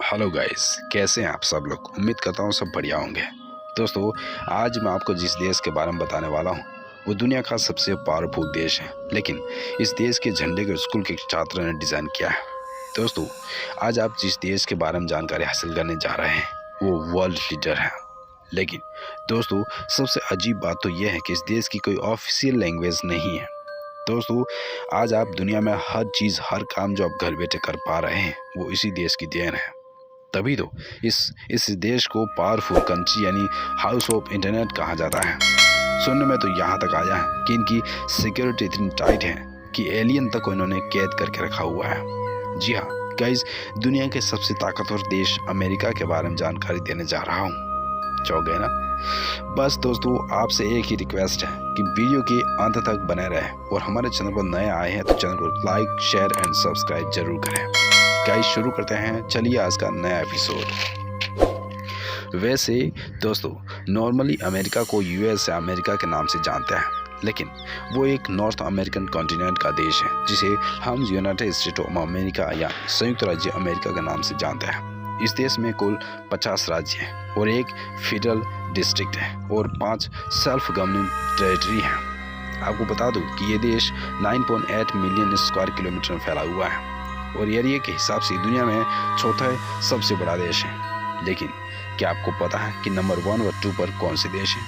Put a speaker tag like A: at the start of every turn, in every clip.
A: Hello guys, कैसे हैं आप सब लोग। उम्मीद करता हूँ सब बढ़िया होंगे। दोस्तों, आज मैं आपको जिस देश के बारे में बताने वाला हूँ वो दुनिया का सबसे पावरफुल देश है, लेकिन इस देश के झंडे को स्कूल के छात्र ने डिज़ाइन किया है। दोस्तों, आज आप जिस देश के बारे में जानकारी हासिल करने जा रहे हैं वो वर्ल्ड लीडर है। लेकिन दोस्तों, सबसे अजीब बात तो यह है कि इस देश की कोई ऑफिशियल लैंग्वेज नहीं है। दोस्तों, आज आप दुनिया में हर चीज़, हर काम जो आप घर बैठे कर पा रहे हैं वो इसी देश की देन है। तभी तो इस देश को पावरफुल कंट्री यानी हाउस ऑफ इंटरनेट कहा जाता है। सुनने में तो यहाँ तक आया है कि इनकी सिक्योरिटी इतनी टाइट है कि एलियन तक को इन्होंने कैद करके रखा हुआ है। जी हाँ गाइस, दुनिया के सबसे ताकतवर देश अमेरिका के बारे में जानकारी देने जा रहा हूँ। चौंक गए ना। बस दोस्तों, आपसे एक ही रिक्वेस्ट है कि वीडियो के अंत तक बने रहे और हमारे चैनल पर नए आए हैं तो चैनल को लाइक, शेयर एंड सब्सक्राइब जरूर करें। गाइस, शुरू करते हैं। चलिए आज का नया एपिसोड। वैसे दोस्तों, नॉर्मली अमेरिका को यूएस या अमेरिका के नाम से जानते हैं, लेकिन वो एक नॉर्थ अमेरिकन कॉन्टिनेंट का देश है जिसे हम यूनाइटेड स्टेट ऑफ अमेरिका या संयुक्त राज्य अमेरिका के नाम से जानते हैं। इस देश में कुल 50 राज्य हैं और एक फेडरल डिस्ट्रिक्ट है और 5 सेल्फ गवर्निंग टेरिटरी हैं। आपको बता दूं कि ये देश 9.8 मिलियन स्क्वायर किलोमीटर में फैला हुआ है और एरिया के हिसाब से दुनिया में चौथा सबसे बड़ा देश है। लेकिन क्या आपको पता है कि नंबर 1 और 2 पर कौन से देश हैं?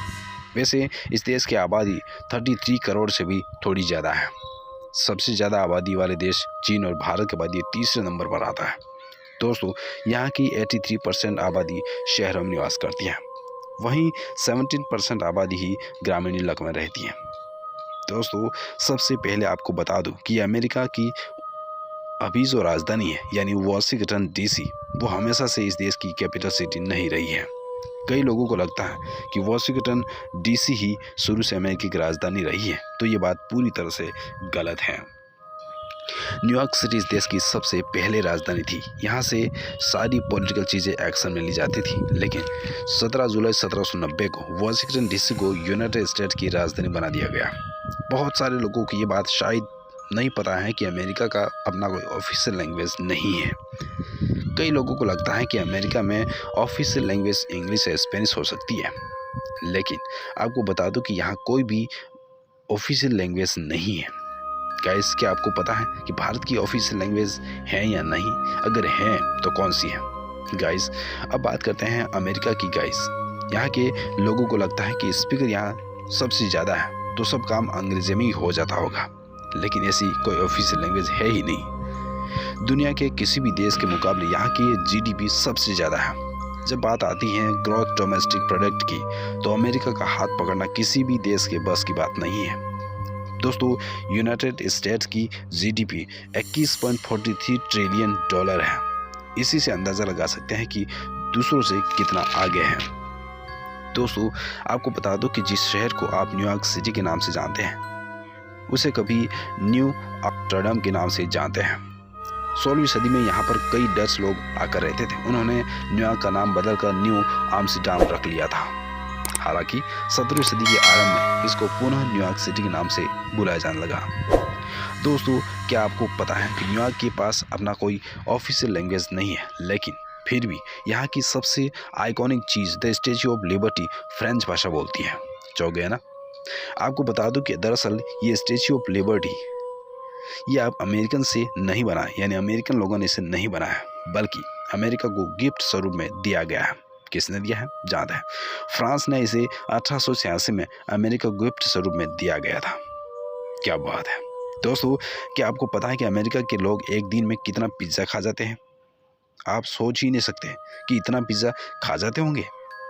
A: वैसे इस देश की आबादी 33 करोड़ से भी थोड़ी ज़्यादा है। सबसे ज़्यादा आबादी वाले देश चीन और भारत के बाद ये तीसरे नंबर पर आता है। दोस्तों, यहाँ की 83% आबादी शहरों में निवास करती है, वहीं 17% आबादी ही ग्रामीण इलाकों में रहती है। दोस्तों, सबसे पहले आपको बता दूं कि अमेरिका की अभी जो राजधानी है यानी वॉशिंगटन डीसी, वो हमेशा से इस देश की कैपिटल सिटी नहीं रही है। कई लोगों को लगता है कि वॉशिंगटन डीसी ही शुरू से अमेरिका की राजधानी रही है, तो ये बात पूरी तरह से गलत है। न्यूयॉर्क सिटी इस देश की सबसे पहले राजधानी थी। यहाँ से सारी पॉलिटिकल चीज़ें एक्शन में ली जाती थी, लेकिन 17 जुलाई 1790 को वॉशिंगटन डीसी को यूनाइटेड स्टेट्स की राजधानी बना दिया गया। बहुत सारे लोगों को ये बात शायद नहीं पता है कि अमेरिका का अपना कोई ऑफिशियल लैंग्वेज नहीं है। कई लोगों को लगता है कि अमेरिका में ऑफिशियल लैंग्वेज इंग्लिश या स्पेनिश हो सकती है, लेकिन आपको बता दूं कि यहाँ कोई भी ऑफिशियल लैंग्वेज नहीं है। गाइस, क्या आपको पता है कि भारत की ऑफिशियल लैंग्वेज है या नहीं? अगर है तो कौन सी है? गाइस, अब बात करते हैं अमेरिका की। गाइस, यहाँ के लोगों को लगता है कि स्पीकर यहाँ सबसे ज़्यादा है तो सब काम अंग्रेजी में ही हो जाता होगा, लेकिन ऐसी कोई ऑफिशियल लैंग्वेज है ही नहीं। दुनिया के किसी भी देश के मुकाबले यहाँ की जीडीपी सबसे ज़्यादा है। जब बात आती है ग्रॉस डोमेस्टिक प्रोडक्ट की, तो अमेरिका का हाथ पकड़ना किसी भी देश के बस की बात नहीं है। दोस्तों, यूनाइटेड स्टेट्स की जीडीपी 21.43 ट्रिलियन डॉलर है। इसी से अंदाज़ा लगा सकते हैं कि दूसरों से कितना आगे है। दोस्तों, आपको बता दो कि जिस शहर को आप न्यूयॉर्क सिटी के नाम से जानते हैं उसे कभी न्यू आम्स्टर्डम के नाम से जानते हैं। 16वीं सदी में यहाँ पर कई डच लोग आकर रहते थे। उन्होंने न्यूयॉर्क का नाम बदलकर न्यू आम्स्टर्डम रख लिया था। हालांकि 17वीं सदी के आरंभ में इसको पुनः न्यूयॉर्क सिटी के नाम से बुलाया जाने लगा। दोस्तों, क्या आपको पता है कि न्यूयॉर्क के पास अपना कोई ऑफिशियल लैंग्वेज नहीं है, लेकिन फिर भी यहाँ की सबसे iconic cheese the statue of liberty French भाषा बोलती है। चौंक गए ना। आपको बता दूं कि दरअसल ये स्टैच्यू ऑफ लिबर्टी ये आप अमेरिकन से नहीं बना है, यानी अमेरिकन लोगों ने इसे नहीं बनाया, बल्कि अमेरिका को गिफ्ट स्वरूप में दिया गया है। किसने दिया है? जानते हैं। फ्रांस ने इसे 1886 में अमेरिका को गिफ्ट स्वरूप में दिया गया था। क्या बात है। दोस्तों, क्या आपको पता है कि अमेरिका के लोग एक दिन में कितना पिज्ज़ा खा जाते हैं? आप सोच ही नहीं सकते कि इतना पिज्ज़ा खा जाते होंगे।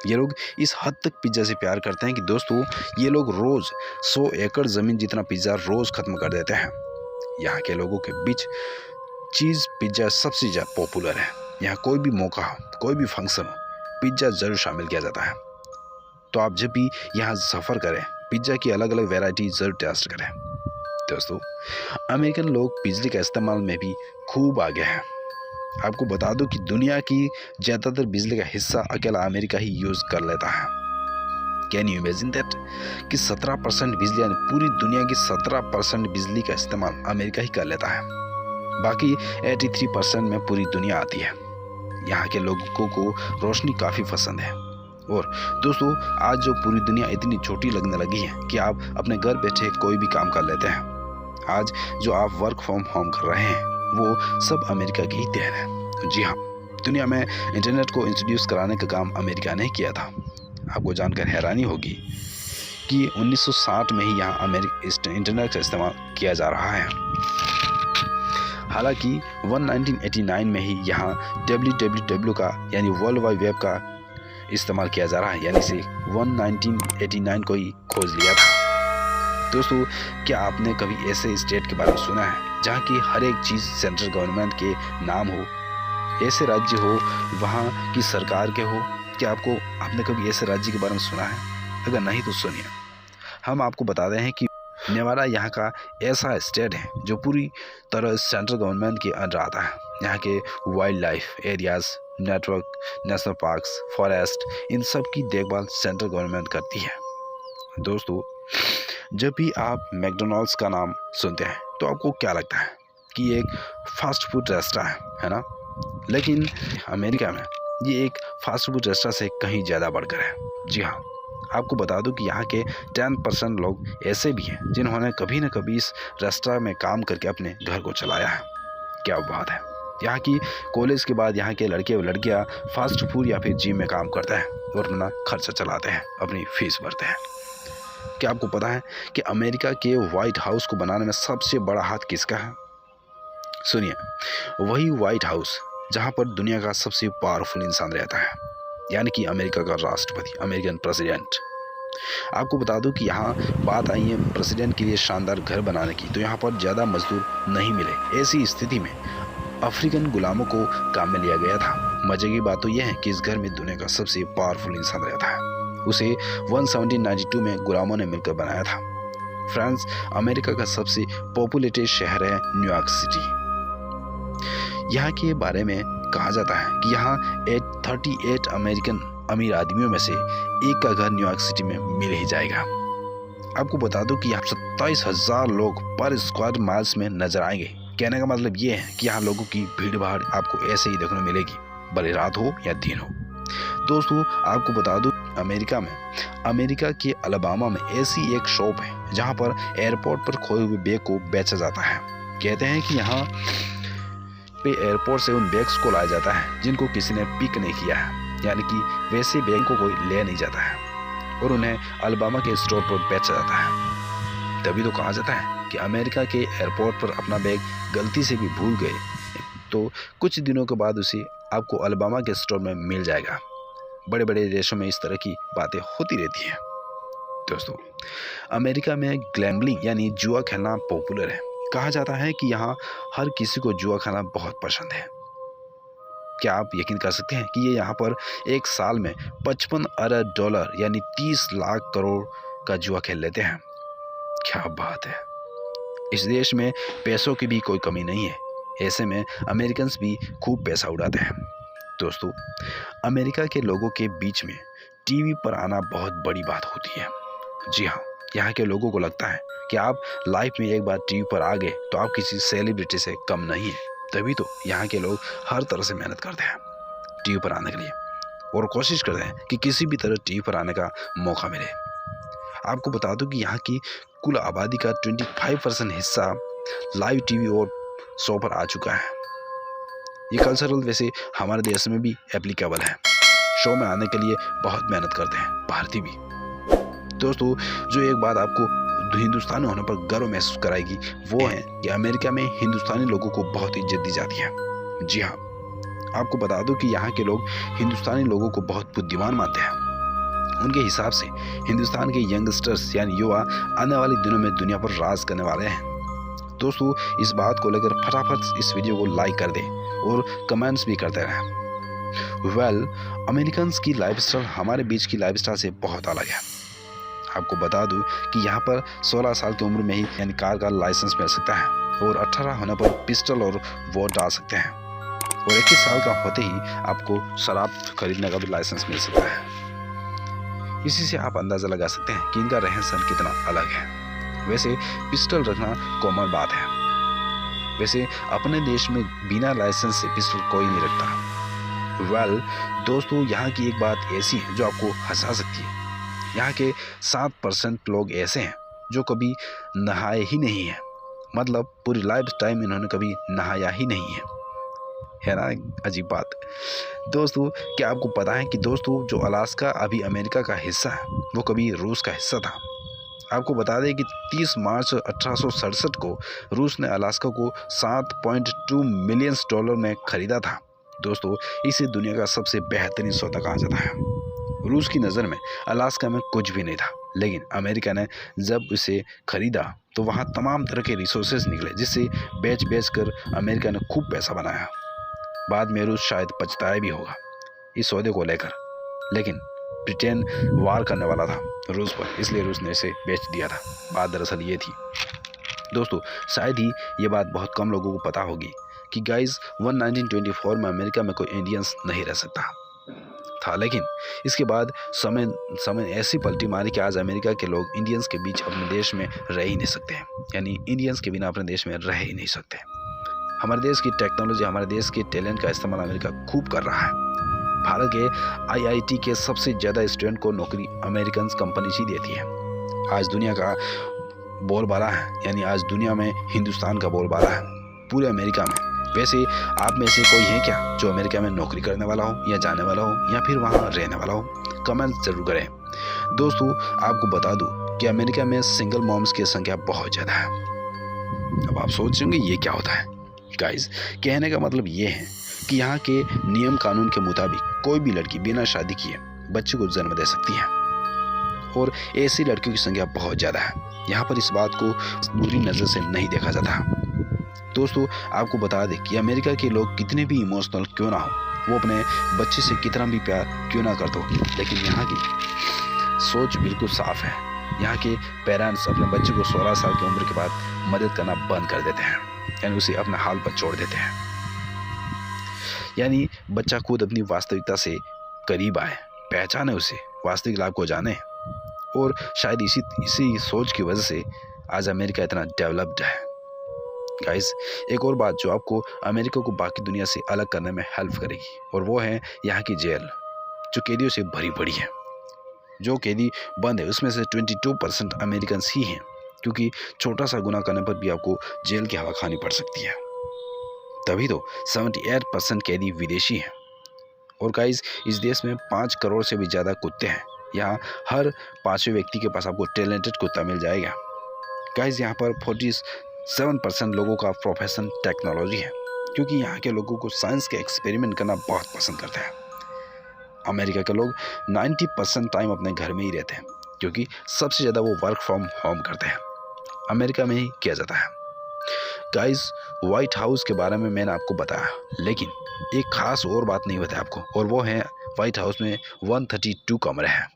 A: ये लोग इस हद तक पिज्ज़ा से प्यार करते हैं कि दोस्तों, ये लोग रोज़ 100 एकड़ ज़मीन जितना पिज्ज़ा रोज़ ख़त्म कर देते हैं। यहाँ के लोगों के बीच चीज़ पिज्ज़ा सबसे ज़्यादा पॉपुलर है। यहाँ कोई भी मौका हो, कोई भी फंक्शन हो, पिज्ज़ा ज़रूर शामिल किया जाता है। तो आप जब भी यहाँ सफ़र करें, पिज्ज़ा की अलग अलग वैरायटी ज़रूर टेस्ट करें। दोस्तों, अमेरिकन लोग बिजली का इस्तेमाल में भी खूब आगे हैं। आपको बता दूं कि दुनिया की ज़्यादातर बिजली का हिस्सा अकेला अमेरिका ही यूज़ कर लेता है। कैन यू इमेजिन दैट कि 17% बिजली, यानी पूरी दुनिया की 17% बिजली का इस्तेमाल अमेरिका ही कर लेता है। बाकी 83% में पूरी दुनिया आती है। यहाँ के लोगों को रोशनी काफ़ी पसंद है। और दोस्तों, आज जो पूरी दुनिया इतनी छोटी लगने लगी है कि आप अपने घर बैठे कोई भी काम कर लेते हैं। आज जो आप वर्क फ्रॉम होम कर रहे हैं वो सब अमेरिका की ही देन है। जी हाँ, दुनिया में इंटरनेट को इंट्रोड्यूस कराने का काम अमेरिका ने किया था। आपको जानकर हैरानी होगी कि 1960 में ही यहाँ इंटरनेट का इस्तेमाल किया जा रहा है। हालांकि 1989 में ही यहाँ www का यानी वर्ल्ड वाइड वेब का इस्तेमाल किया जा रहा है, यानी से 1989 को ही खोज लिया था। दोस्तों, क्या आपने कभी ऐसे स्टेट के बारे में सुना है जहाँ की हर एक चीज़ सेंट्रल गवर्नमेंट के नाम हो, ऐसे राज्य हो वहाँ की सरकार के हो? क्या आपने कभी ऐसे राज्य के बारे में सुना है? अगर नहीं तो सुनिए, हम आपको बता रहे हैं कि नेवाडा यहाँ का ऐसा स्टेट है जो पूरी तरह सेंट्रल गवर्नमेंट के अंडर आता है। यहाँ के wildlife areas, network, national parks, forest, इन सब की देखभाल सेंट्रल गवर्नमेंट करती है। दोस्तों, जब भी आप मैकडॉनल्ड्स का नाम सुनते हैं तो आपको क्या लगता है कि एक फास्ट फूड रेस्टोरेंट है ना? लेकिन अमेरिका में ये एक फास्ट फूड रेस्टोरेंट से कहीं ज़्यादा बढ़कर है। जी हाँ, आपको बता दूं कि यहाँ के 10% लोग ऐसे भी हैं जिन्होंने कभी न कभी इस रेस्टोरेंट में काम करके अपने घर को चलाया है। क्या बात है! यहाँ की कॉलेज के बाद यहाँ के लड़के और लड़कियाँ फास्ट फूड या फिर जिम में काम करते हैं और अपना खर्चा चलाते हैं, अपनी फीस भरते हैं। क्या आपको पता है कि अमेरिका के व्हाइट हाउस को बनाने में सबसे बड़ा हाथ किसका है? सुनिए, वही व्हाइट हाउस जहाँ पर दुनिया का सबसे पावरफुल इंसान रहता है, यानी कि अमेरिका का राष्ट्रपति, अमेरिकन प्रेसिडेंट। आपको बता दूं कि यहाँ बात आई है प्रेसिडेंट के लिए शानदार घर बनाने की, तो यहाँ पर ज़्यादा मजदूर नहीं मिले। ऐसी स्थिति में अफ्रीकन गुलामों को काम में लिया गया था। मजे की बात तो यह है कि इस घर में दुनिया का सबसे पावरफुल इंसान रहता है। उसे 1792 में गुलामों ने मिलकर बनाया था। फ्रांस अमेरिका का सबसे पॉपुलेटेड शहर है न्यूयॉर्क सिटी। यहाँ के बारे में कहा जाता है कि यहाँ 38 अमेरिकन अमीर आदमियों में से एक का घर न्यूयॉर्क सिटी में मिल ही जाएगा। आपको बता दूं कि यहाँ 27,000 लोग पर स्क्वायर माइल्स में नजर आएंगे। कहने का मतलब ये है कि यहाँ लोगों की भीड़ भाड़ आपको ऐसे ही देखने मिलेगी, भले रात हो या दिन हो। दोस्तों, आपको बता दूं अमेरिका में, अमेरिका के अलाबामा में ऐसी एक शॉप है जहाँ पर एयरपोर्ट पर खोए हुए बैग को बेचा जाता है। कहते हैं कि यहाँ पे एयरपोर्ट से उन बैग्स को लाया जाता है जिनको किसी ने पिक नहीं किया है, यानी कि वैसे बैग को कोई ले नहीं जाता है और उन्हें अलाबामा के स्टोर पर बेचा जाता है। तभी तो कहा जाता है कि अमेरिका के एयरपोर्ट पर अपना बैग गलती से भी भूल गए तो कुछ दिनों के बाद उसे आपको अलाबामा के स्टोर में मिल जाएगा। बड़े बड़े देशों में इस तरह की बातें होती रहती हैं। दोस्तों, अमेरिका में गैम्बलिंग यानी जुआ खेलना पॉपुलर है। कहा जाता है कि यहाँ हर किसी को जुआ खाना बहुत पसंद है। क्या आप यकीन कर सकते हैं कि ये यहाँ पर एक साल में 55 अरब डॉलर यानी 30 लाख करोड़ का जुआ खेल लेते हैं? क्या बात है! इस देश में पैसों की भी कोई कमी नहीं है। ऐसे में अमेरिकन भी खूब पैसा उड़ाते हैं। दोस्तों, अमेरिका के लोगों के बीच में टीवी पर आना बहुत बड़ी बात होती है। जी हाँ, यहाँ के लोगों को लगता है कि आप लाइफ में एक बार टीवी पर आ गए तो आप किसी सेलिब्रिटी से कम नहीं है। तभी तो यहाँ के लोग हर तरह से मेहनत करते हैं टीवी पर आने के लिए और कोशिश करते हैं कि किसी भी तरह टीवी पर आने का मौका मिले। आपको बता दूं कि यहाँ की कुल आबादी का 25% हिस्सा लाइव टीवी और शो पर आ चुका है। ये कल्चरल वैसे हमारे देश में भी एप्लीकेबल है। शो में आने के लिए बहुत मेहनत करते हैं भारतीय भी। दोस्तों, जो एक बात आपको हिंदुस्तानी होने पर गर्व महसूस कराएगी वो है कि अमेरिका में हिंदुस्तानी लोगों को बहुत इज्जत दी जाती है। जी हाँ, आपको बता दूं कि यहाँ के लोग हिंदुस्तानी लोगों को बहुत बुद्धिमान मानते हैं। उनके हिसाब से हिंदुस्तान के यंगस्टर्स यानी युवा आने वाले दिनों में दुनिया पर राज करने वाले हैं। दोस्तों, इस बात को लेकर फटाफट इस वीडियो को लाइक कर दें और कमेंट्स भी करते रहें। अमेरिकन की लाइफस्टाइल हमारे बीच की लाइफस्टाइल से बहुत अलग है। आपको बता दूं कि यहाँ पर 16 साल की उम्र में ही यानी कार का लाइसेंस मिल सकता है और 18 होने पर पिस्टल और वोट डाल सकते हैं और 21 साल का होते ही आपको शराब खरीदने का भी लाइसेंस मिल सकता है। इसी से आप अंदाज़ा लगा सकते हैं कि इनका रहन सहन कितना अलग है। वैसे पिस्टल रखना कॉमन बात है। वैसे अपने देश में बिना लाइसेंस से पिस्टल कोई नहीं रखता। वेल दोस्तों, यहाँ की एक बात ऐसी है जो आपको हंसा सकती है। यहाँ के 7% लोग ऐसे हैं जो कभी नहाए ही नहीं हैं। मतलब पूरी लाइफ टाइम इन्होंने कभी नहाया ही नहीं है ना, अजीब बात। दोस्तों, क्या आपको पता है कि दोस्तों जो अलास्का अभी अमेरिका का हिस्सा है वो कभी रूस का हिस्सा था। आपको बता दें कि 30 मार्च 1867 को रूस ने अलास्का को $7.2 मिलियन में खरीदा था। दोस्तों, इसे दुनिया का सबसे बेहतरीन सौदा कहा जाता है। रूस की नज़र में अलास्का में कुछ भी नहीं था, लेकिन अमेरिका ने जब इसे खरीदा तो वहाँ तमाम तरह के रिसोर्सेज निकले, जिससे बेच कर अमेरिका ने खूब पैसा बनाया। बाद में रूस शायद पछताया भी होगा इस सौदे को लेकर, लेकिन ब्रिटेन वार करने वाला था रूस पर, इसलिए रूस ने इसे बेच दिया था। बात दरअसल ये थी दोस्तों, शायद ही ये बात बहुत कम लोगों को पता होगी कि गाइस 1924 में अमेरिका में कोई इंडियंस नहीं रह सकता था, लेकिन इसके बाद समय ऐसी पलटी मारी कि आज अमेरिका के लोग इंडियंस के बीच अपने देश में रह ही नहीं सकते, यानी इंडियंस के बिना अपने देश में रह ही नहीं सकते। हमारे देश की टेक्नोलॉजी, हमारे देश के टैलेंट का इस्तेमाल अमेरिका खूब कर रहा है। भारत के IIT के सबसे ज़्यादा स्टूडेंट को नौकरी अमेरिकन कंपनी ही देती है। आज दुनिया का बोलबाला है, यानी आज दुनिया में हिंदुस्तान का बोलबाला है पूरे अमेरिका में। वैसे आप में से कोई है क्या जो अमेरिका में नौकरी करने वाला हो या जाने वाला हो या फिर वहाँ रहने वाला हो? कमेंट जरूर करें। दोस्तों, आपको बता दूं कि अमेरिका में सिंगल मॉम्स की संख्या बहुत ज़्यादा है। अब आप सोच रहे होंगे ये क्या होता है। गाइस, कहने का मतलब ये है कि यहाँ के नियम कानून के मुताबिक कोई भी लड़की बिना शादी किए बच्चे को जन्म दे सकती है, और ऐसी लड़कियों की संख्या बहुत ज़्यादा है। यहाँ पर इस बात को बुरी नज़र से नहीं देखा जाता। दोस्तों, आपको बता दें कि अमेरिका के लोग कितने भी इमोशनल क्यों ना हो, वो अपने बच्चे से कितना भी प्यार क्यों ना कर दो, लेकिन यहाँ की सोच बिल्कुल साफ है। यहाँ के पेरेंट्स अपने बच्चे को 16 साल की उम्र के बाद मदद करना बंद कर देते हैं, यानी उसे अपने हाल पर छोड़ देते हैं। यानी बच्चा खुद अपनी वास्तविकता से करीब आए, पहचाने उसे, वास्तविक लाभ को जाने। और शायद इसी सोच की वजह से आज अमेरिका इतना डेवलप्ड है। गाइस, एक और बात जो आपको अमेरिका को बाकी दुनिया से अलग करने में हेल्प करेगी, और वो है यहाँ की जेल, जो कैदियों से भरी पड़ी है। जो कैदी बंद है उसमें से 22% अमेरिकन ही हैं, क्योंकि छोटा सा गुनाह करने पर भी आपको जेल की हवा खानी पड़ सकती है। तभी तो 78% कैदी विदेशी हैं। और गाइस, इस देश में 5 करोड़ से भी ज़्यादा कुत्ते हैं। यहाँ हर 5वें व्यक्ति के पास आपको टैलेंटेड कुत्ता मिल जाएगा। गाइस, यहाँ पर 47% लोगों का प्रोफेशन टेक्नोलॉजी है, क्योंकि यहाँ के लोगों को साइंस के एक्सपेरिमेंट करना बहुत पसंद करते हैं। अमेरिका के लोग 90% टाइम अपने घर में ही रहते हैं, क्योंकि सबसे ज़्यादा वो वर्क फ्रॉम होम करते हैं। अमेरिका में ही किया जाता है। गाइस, व्हाइट हाउस के बारे में मैंने आपको बताया, लेकिन एक खास और बात नहीं बताया आपको, और वो है व्हाइट हाउस में 132 कमरे हैं,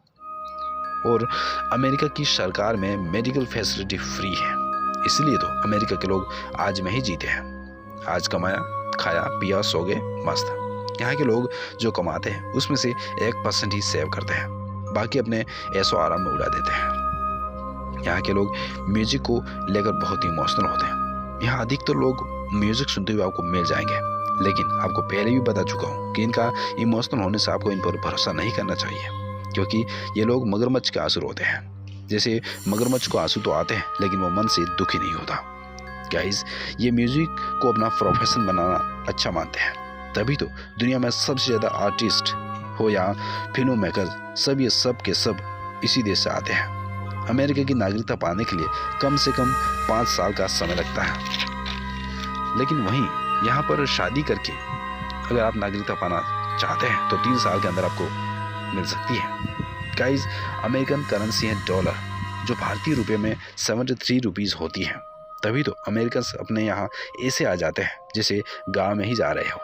A: और अमेरिका की सरकार में मेडिकल फैसिलिटी फ्री है। इसलिए तो अमेरिका के लोग आज में ही जीते हैं। आज कमाया, खाया, पिया, सो गए, मस्त। यहाँ के लोग जो कमाते हैं उसमें से 1% ही सेव करते हैं, बाकी अपने ऐसो आराम में उड़ा देते हैं। यहाँ के लोग म्यूजिक को लेकर बहुत ही इमोशनल होते हैं। यहाँ अधिकतर लोग म्यूजिक सुनते हुए आपको मिल जाएंगे, लेकिन आपको पहले भी बता चुका हूँ कि इनका इमोशनल होने से आपको इन पर भरोसा नहीं करना चाहिए, क्योंकि ये लोग मगरमच्छ के आंसू होते हैं। जैसे मगरमच्छ को आंसू तो आते हैं, लेकिन वो मन से दुखी नहीं होता। गाइस, ये म्यूजिक को अपना प्रोफेशन बनाना अच्छा मानते हैं, तभी तो दुनिया में सबसे ज़्यादा आर्टिस्ट हो या फिल्म मेकर, सब ये सब के सब इसी देश से आते हैं। अमेरिका की नागरिकता पाने के लिए कम से कम 5 साल का समय लगता है, लेकिन वहीं यहाँ पर शादी करके अगर आप नागरिकता पाना चाहते हैं तो 3 साल के अंदर आपको मिल सकती है। गाइस, अमेरिकन करेंसी है डॉलर, जो भारतीय रुपये में 73 रुपीज़ होती है। तभी तो अमेरिकन अपने यहाँ ऐसे आ जाते हैं जैसे गाँव में ही जा रहे हो,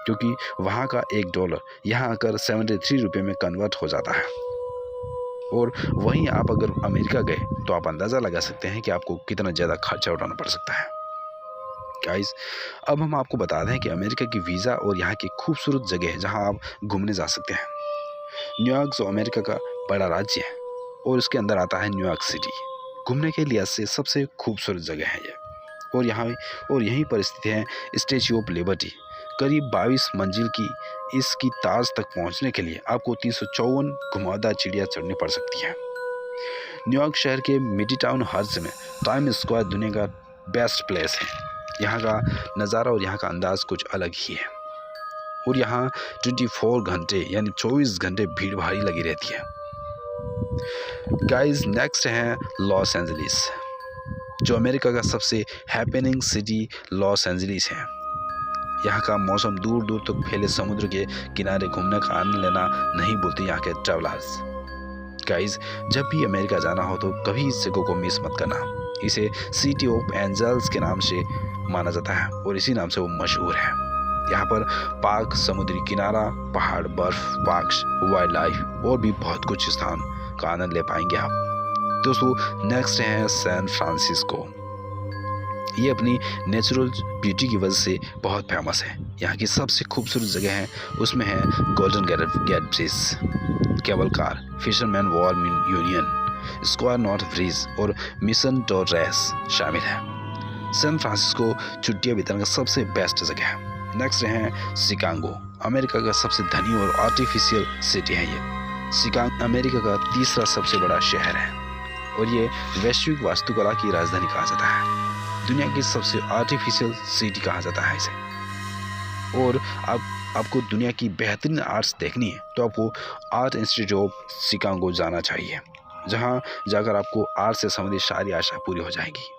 A: क्योंकि वहाँ का $1 यहाँ आकर 73 रुपये में कन्वर्ट हो जाता है। और वहीं आप अगर अमेरिका गए तो आप अंदाज़ा लगा सकते हैं कि आपको कितना ज़्यादा खर्चा उठाना पड़ सकता है। गाइस, अब हम आपको बता दें कि अमेरिका की वीज़ा और यहाँ की खूबसूरत जगह है जहाँ आप घूमने जा सकते हैं। न्यूयॉर्क जो अमेरिका का बड़ा राज्य है, और इसके अंदर आता है न्यूयॉर्क सिटी। घूमने के लिहाज से सबसे खूबसूरत जगह है ये, और यहीं पर स्थित है स्टैच्यू ऑफ लिबर्टी। करीब 22 मंजिल की इसकी ताज तक पहुंचने के लिए आपको 354 घुमावदार चिड़िया चढ़नी पड़ सकती है। न्यूयॉर्क शहर के मिडटाउन हर्ट्ज में टाइम स्क्वायर दुनिया का बेस्ट प्लेस है। यहाँ का नज़ारा और यहाँ का अंदाज़ कुछ अलग ही है और यहाँ 24 घंटे यानी 24 घंटे भीड़ भारी लगी रहती है। गाइस, नेक्स्ट है लॉस एंजलिस, जो अमेरिका का सबसे हैपनिंग सिटी लॉस एंजलिस है। यहाँ का मौसम दूर दूर तक फैले समुद्र के किनारे घूमने का आनंद लेना नहीं भूलते यहाँ के ट्रैवलर्स। गाइस, जब भी अमेरिका जाना हो तो कभी इस जगह को मिस मत करना। इसे सिटी ऑफ एंजल्स के नाम से माना जाता है और इसी नाम से वो मशहूर है। यहाँ पर पार्क, समुद्री किनारा, पहाड़, बर्फ, पार्क्स, वाइल्ड लाइफ और भी बहुत कुछ स्थान का आनंद ले पाएंगे आप। दोस्तों, नेक्स्ट है सैन फ्रांसिस्को। ये अपनी नेचुरल ब्यूटी की वजह से बहुत फेमस है। यहाँ की सबसे खूबसूरत जगह है उसमें है Golden Gate Bridge, cable car, fisherman Wharf Union, Square North Bridge और मिशन टोरेस शामिल है। सैन फ्रांसिस्को छुट्टियां बिताने का सबसे बेस्ट जगह है। नेक्स्ट है शिकागो, अमेरिका का सबसे धनी और आर्टिफिशियल सिटी है। ये शिकागो अमेरिका का तीसरा सबसे बड़ा शहर है और ये वैश्विक वास्तुकला की राजधानी कहा जाता है। दुनिया की सबसे आर्टिफिशियल सिटी कहा जाता है इसे। और आपको दुनिया की बेहतरीन आर्ट्स देखनी है तो आपको आर्ट इंस्टीट्यूट ऑफ शिकागो जाना चाहिए, जहां जाकर आपको आर्ट से संबंधित सारी आशा पूरी हो जाएगी।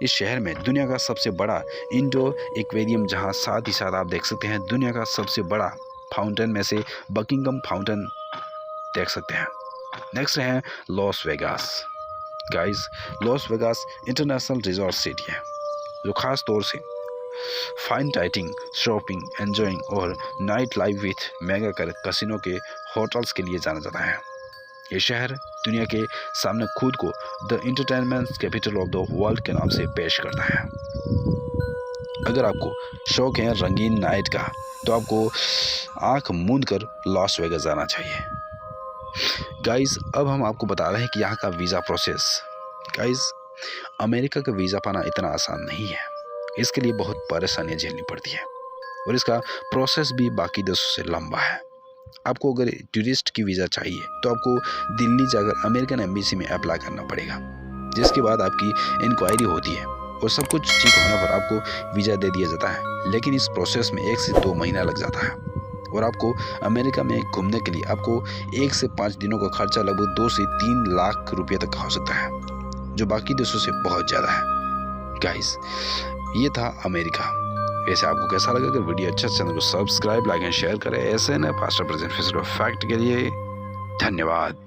A: इस शहर में दुनिया का सबसे बड़ा इंडोर एक्वेरियम, जहां साथ ही साथ आप देख सकते हैं दुनिया का सबसे बड़ा फाउंटेन में से बकिंगम फाउंटेन देख सकते हैं। नेक्स्ट है Las Vegas. Guys, Las Vegas international resort city है जो खास तौर से फाइन डाइटिंग, शॉपिंग, एंजॉइंग और night life with mega casino के होटल्स के लिए जाना जाता है। ये शहर दुनिया के सामने खुद को the entertainment capital of the world के नाम से पेश करता है। अगर आपको शौक है रंगीन नाइट का तो आपको आंख मूंद कर लॉस वेगास जाना चाहिए। गाइस, अब हम आपको बता रहे हैं कि यहाँ का वीज़ा प्रोसेस। गाइस, अमेरिका का वीज़ा पाना इतना आसान नहीं है। इसके लिए बहुत परेशानियाँ झेलनी पड़ती है और इसका प्रोसेस भी बाकी देशों से लंबा है। आपको अगर टूरिस्ट की वीज़ा चाहिए तो आपको दिल्ली जाकर अमेरिकन एम्बेसी में अप्लाई करना पड़ेगा, जिसके बाद आपकी इंक्वायरी होती है और सब कुछ ठीक होने पर आपको वीज़ा दे दिया जाता है। लेकिन इस प्रोसेस में 1 से 2 महीना लग जाता है और आपको अमेरिका में घूमने के लिए आपको 1 से 5 दिनों का खर्चा लगभग 2 से 3 लाख रुपये तक हो सकता है, जो बाकी देशों से बहुत ज़्यादा है। गाइस, ये था अमेरिका। वैसे आपको कैसा लगा? अगर वीडियो अच्छा चैनल को सब्सक्राइब, लाइक एंड शेयर करें। ऐसे न पास्ट प्रेजेंट फ्यूचर फैक्ट के लिए धन्यवाद।